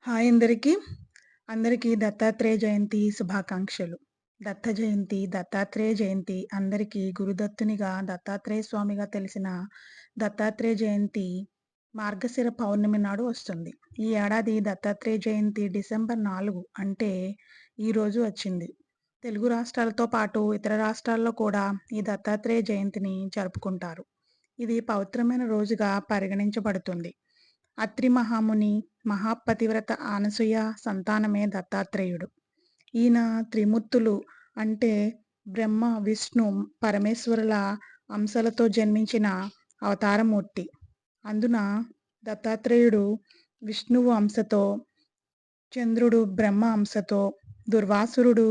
Hi అందరికీ దత్తాత్రేయ జయంతి శుభాకాంక్షలు. దత్త జయంతి, దత్తాత్రేయ జయంతి అందరికీ గురుదత్తునిగా, దత్తాత్రేయ స్వామిగా తెలిసిన దత్తాత్రేయ జయంతి మార్గశిర పౌర్ణమి నాడు వస్తుంది. ఈ ఏడాది దత్తాత్రేయ జయంతి డిసెంబర్ 4 అంటే ఈరోజు వచ్చింది. తెలుగు రాష్ట్రాలతో పాటు ఇతర రాష్ట్రాల్లో కూడా ఈ దత్తాత్రేయ జయంతిని జరుపుకుంటారు. ఇది పవిత్రమైన రోజుగా పరిగణించబడుతుంది. అత్రి మహాముని, మహాపతివ్రత అనసూయ సంతానమే దత్తాత్రేయుడు. ఈయన త్రిమూర్తులు అంటే బ్రహ్మ, విష్ణు, పరమేశ్వరుల అంశలతో జన్మించిన అవతారమూర్తి. అందున దత్తాత్రేయుడు విష్ణువు అంశతో, చంద్రుడు బ్రహ్మ అంశతో, దుర్వాసురుడు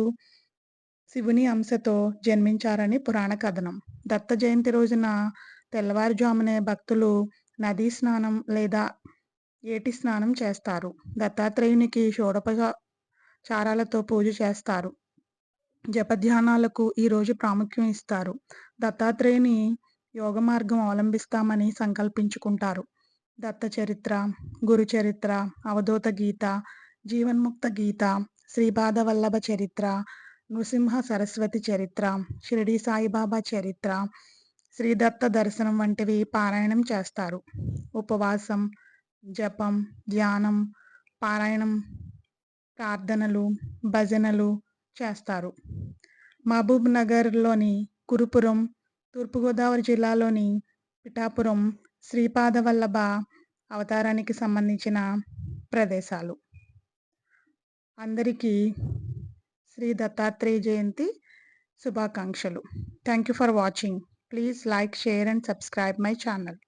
శివుని అంశతో జన్మించారని పురాణ కథనం. దత్త జయంతి రోజున తెల్లవారుజామునే భక్తులు నదీ స్నానం లేదా ఏటి స్నానం చేస్తారు. దత్తాత్రేయునికి షోడోపచారాలతో పూజ చేస్తారు. జపధ్యానాలకు ఈరోజు ప్రాముఖ్యం ఇస్తారు. దత్తాత్రేయుని యోగ మార్గం అవలంబిస్తామని సంకల్పించుకుంటారు. దత్త చరిత్ర, గురు చరిత్ర, అవధూత గీత, జీవన్ముక్త గీత, శ్రీపాద వల్లభ చరిత్ర, నృసింహ సరస్వతి చరిత్ర, షిరిడి సాయిబాబా చరిత్ర, శ్రీదత్త దర్శనం వంటివి పారాయణం చేస్తారు. ఉపవాసం, జపం, ధ్యానం, పారాయణం, ప్రార్థనలు, భజనలు చేస్తారు. మహబూబ్ నగర్‌లోని కురుపురం, తూర్పుగోదావరి జిల్లాలోని పిఠాపురం శ్రీపాద వల్లభ అవతారానికి సంబంధించిన ప్రదేశాలు. అందరికీ శ్రీ దత్తాత్రేయ జయంతి శుభాకాంక్షలు. Thank you for watching. Please like, share and subscribe my channel.